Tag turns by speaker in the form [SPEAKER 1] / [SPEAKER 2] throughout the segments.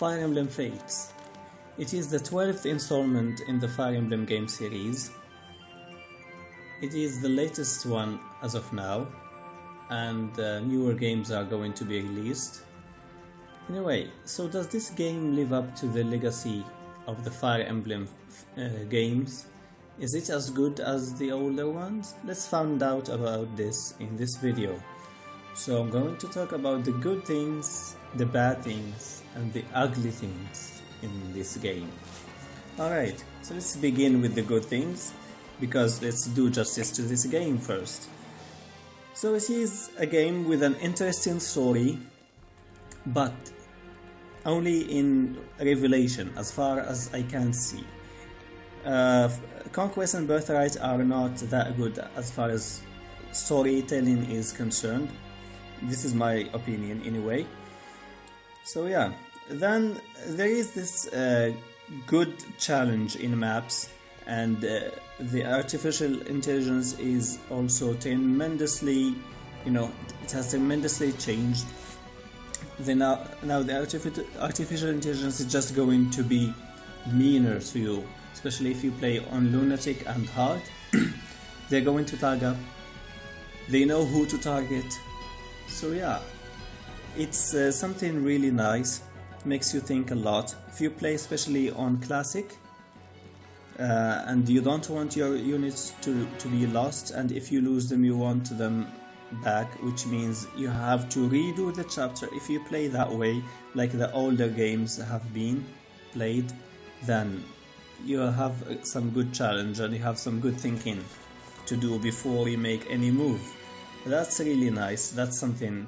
[SPEAKER 1] Fire Emblem Fates. It is the 12th installment in the Fire Emblem game series. It is the latest one as of now, and newer games are going to be released. Anyway, so does this game live up to the legacy of the Fire Emblem games? Is it as good as the older ones? Let's find out about this in this video. So I'm going to talk about the good things, the bad things, and the ugly things in this game. Alright, so let's begin with the good things, because let's do justice to this game first. So it is a game with an interesting story, but only in Revelation, as far as I can see. Conquest and Birthright are not that good as far as storytelling is concerned. This is my opinion anyway. So yeah, then there is this good challenge in maps, and the artificial intelligence is also tremendously, it has tremendously changed. Now the artificial intelligence is just going to be meaner to you, especially if you play on Lunatic and Hard. They're going to tag up, they know who to target. So yeah, it's something really nice, makes you think a lot. If you play especially on Classic, and you don't want your units to be lost, and if you lose them you want them back, which means you have to redo the chapter. If you play that way, like the older games have been played, then you have some good challenge and you have some good thinking to do before you make any move. That's really nice. That's something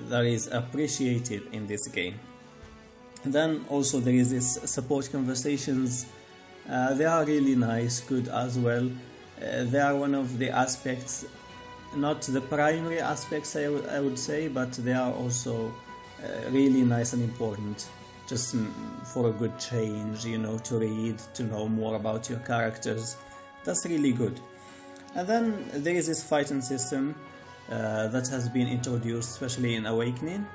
[SPEAKER 1] that is appreciated in this game. Then also there is this support conversations. They are really nice, good as well. They are one of the aspects, not the primary aspects I would say, but they are also really nice and important, just for a good change, to read, to know more about your characters. That's really good. And then there is this fighting system that has been introduced, especially in Awakening.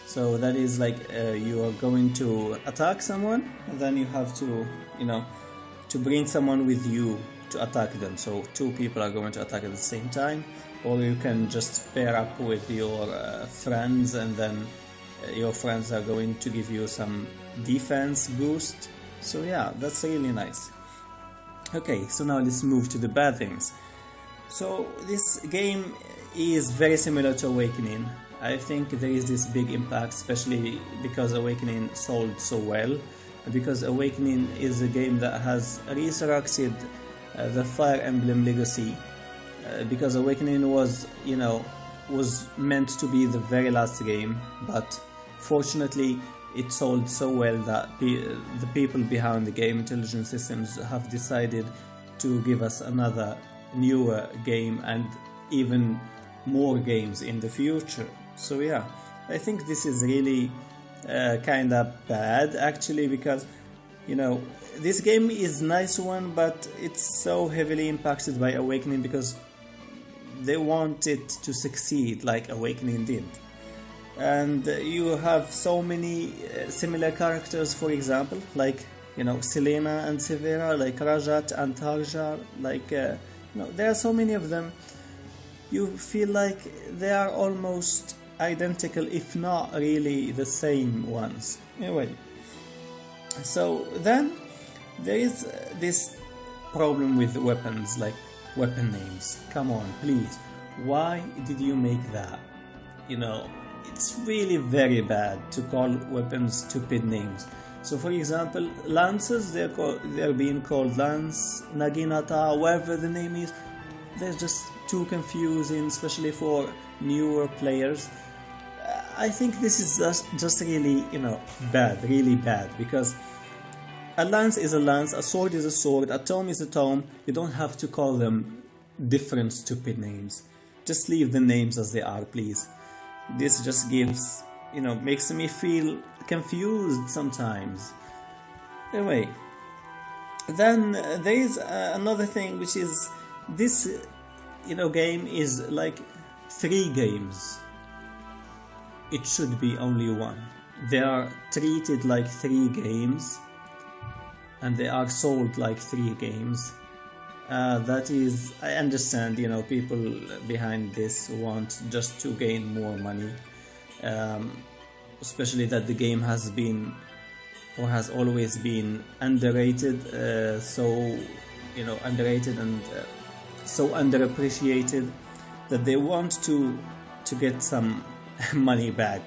[SPEAKER 1] So that is like you are going to attack someone, and then you have to, to bring someone with you to attack them. So two people are going to attack at the same time, or you can just pair up with your friends, and then your friends are going to give you some defense boost. So yeah, that's really nice. Okay, so now let's move to the bad things. So this game is very similar to Awakening. I think there is this big impact, especially because Awakening sold so well, because Awakening is a game that has resurrected the Fire Emblem legacy, because Awakening was meant to be the very last game, but fortunately it sold so well that the people behind the game, Intelligent Systems, have decided to give us another newer game and even more games in the future. So yeah, I think this is really kinda bad actually, because this game is nice one, but it's so heavily impacted by Awakening because they want it to succeed like Awakening did. And you have so many similar characters, for example, like Selena and Severa, like Rajat and Tarja, like there are so many of them. You feel like they are almost identical, if not really the same ones. Anyway, so then there is this problem with weapons, like weapon names. Come on, please, why did you make that? It's really very bad to call weapons stupid names. So for example, lances, they're being called Lance, Naginata, whatever the name is. They're just too confusing, especially for newer players. I think this is just really, bad, really bad, because a lance is a lance, a sword is a sword, a tome is a tome. You don't have to call them different stupid names. Just leave the names as they are, please. This just gives, makes me feel confused sometimes. Anyway, then there is another thing, which is this, game is like 3 games. It should be only 1. they are treated like 3 games and they are sold like 3 games. That is, I understand, people behind this want just to gain more money, especially that the game has been or has always been underrated, underrated and so underappreciated that they want to get some money back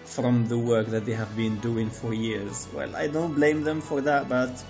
[SPEAKER 1] from the work that they have been doing for years. Well, I don't blame them for that, but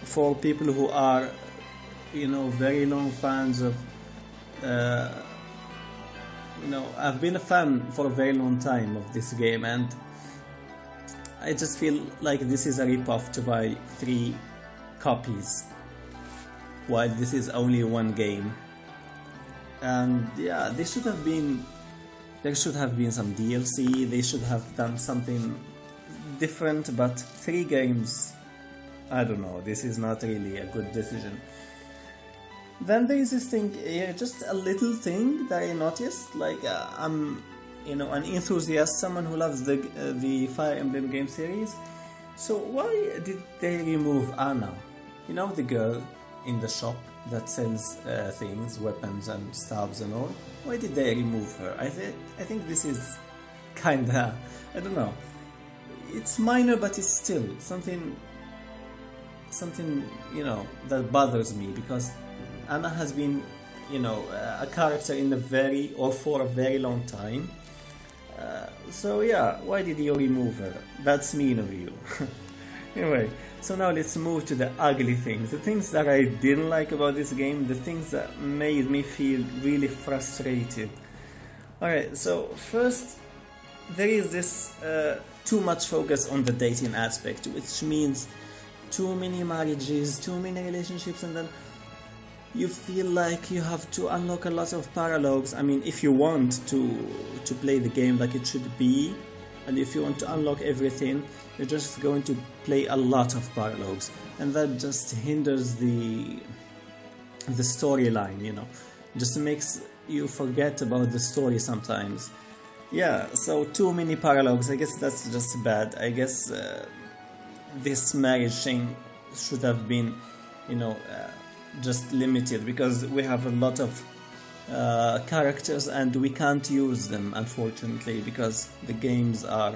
[SPEAKER 1] for people who are, very long fans of, I've been a fan for a very long time of this game, and I just feel like this is a rip-off to buy 3 copies while this is only 1 game. And yeah, there should have been some DLC, they should have done something different, but 3 games, I don't know, this is not really a good decision. Then there is this thing here, just a little thing that I noticed, like I'm an enthusiast, someone who loves the Fire Emblem game series. So why did they remove Anna? The girl in the shop that sells things, weapons and stuffs and all. Why did they remove her? I think this is kinda, I don't know. It's minor, but it's still something that bothers me, because Anna has been a character for a very long time. So yeah, why did you remove her? That's mean of you. Anyway, so now let's move to the ugly things, the things that I didn't like about this game, the things that made me feel really frustrated. Alright, so first, there is this too much focus on the dating aspect, which means too many marriages, too many relationships, and then you feel like you have to unlock a lot of paralogs. I mean, if you want to play the game like it should be, and if you want to unlock everything, you're just going to play a lot of paralogs, and that just hinders the storyline, just makes you forget about the story sometimes. Yeah, so too many paralogs, I guess that's just bad. I guess this marriage thing should have been, just limited, because we have a lot of characters and we can't use them, unfortunately, because the games are,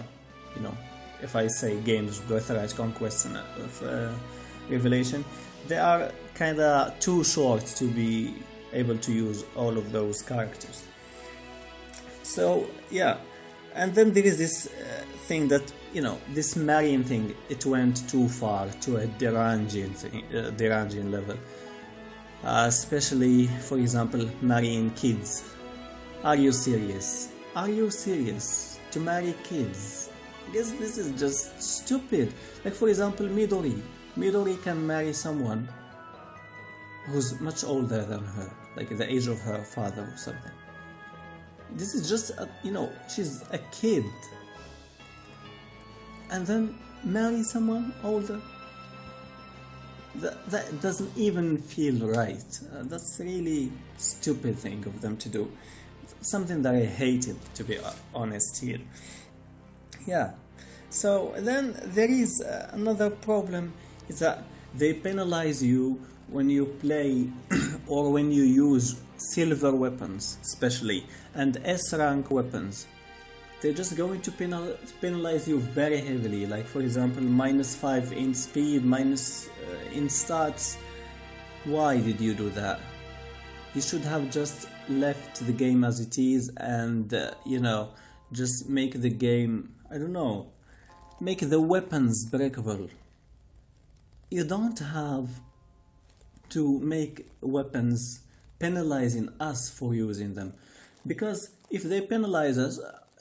[SPEAKER 1] if I say games, Birthright, Conquest and Revelation, they are kinda too short to be able to use all of those characters. So yeah, and then there is this thing that, this marrying thing, it went too far, to a deranging level. Especially, for example, marrying kids. Are you serious? Are you serious to marry kids? I guess this is just stupid. Like, for example, Midori can marry someone who's much older than her, like the age of her father or something. This is just, she's a kid. And then marry someone older? That doesn't even feel right. That's really stupid thing of them to do. Something that I hated, to be honest here. Yeah. So then there is another problem, is that they penalize you when you play or when you use silver weapons, especially, and S-rank weapons. They're just going to penalize you very heavily, like for example -5 in speed, minus in stats. Why did you do that? You should have just left the game as it is and just make the game, I don't know, make the weapons breakable. You don't have to make weapons penalizing us for using them, because if they penalize us,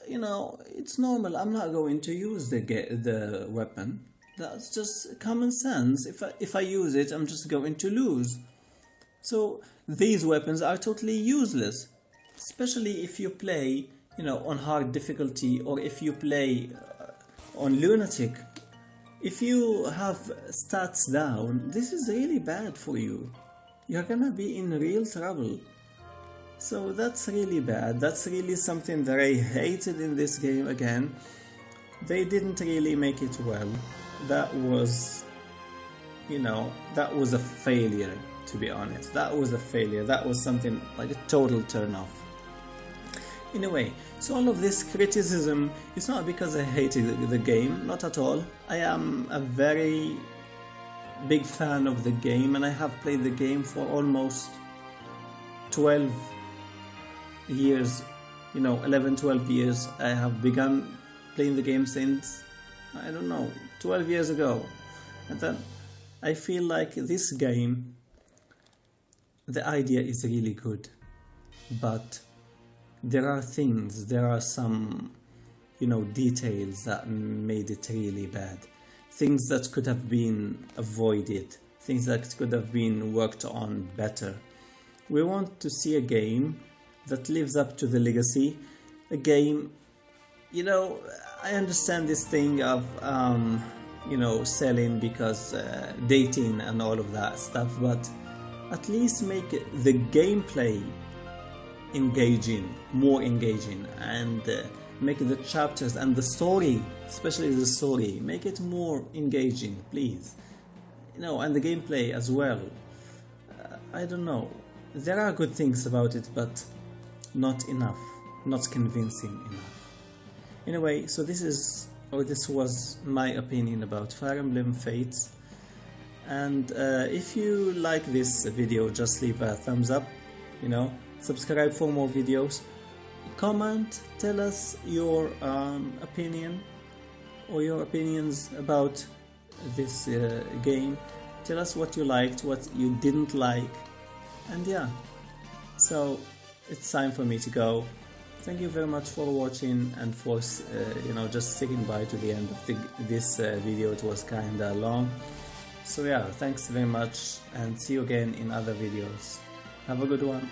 [SPEAKER 1] it's normal. I'm not going to use the weapon. That's just common sense. If I use it, I'm just going to lose. So these weapons are totally useless, especially if you play, on hard difficulty, or if you play on lunatic. If you have stats down, this is really bad for you. You're gonna be in real trouble. So that's really bad. That's really something that I hated in this game again. they didn't really make it well. That was, you know, that was a failure, to be honest. That was a failure. That was something like a total turn off. In a way, so all of this criticism is not because I hated the game, not at all. I am a very big fan of the game, and I have played the game for almost 12 years, you know, 11, 12 years. I have begun playing the game since, I don't know, 12 years ago. And then I feel like this game, the idea is really good, but there are things, there are some, you know, details that made it really bad. Things that could have been avoided, things that could have been worked on better. We want to see a game that lives up to the legacy, a game, you know, I understand this thing of, you know, selling because dating and all of that stuff, but at least make the gameplay engaging, more engaging, and make the chapters and the story, especially the story, make it more engaging, please. You know, and the gameplay as well. I don't know. There are good things about it, but not enough, not convincing enough. Anyway, so this was my opinion about Fire Emblem Fates. And if you like this video, just leave a thumbs up, you know, subscribe for more videos, comment, tell us your opinion or your opinions about this game. Tell us what you liked, what you didn't like, and yeah, so it's time for me to go. Thank you very much for watching and for you know, just sticking by to the end of this video. It was kinda long, so yeah, thanks very much, and see you again in other videos. Have a good one.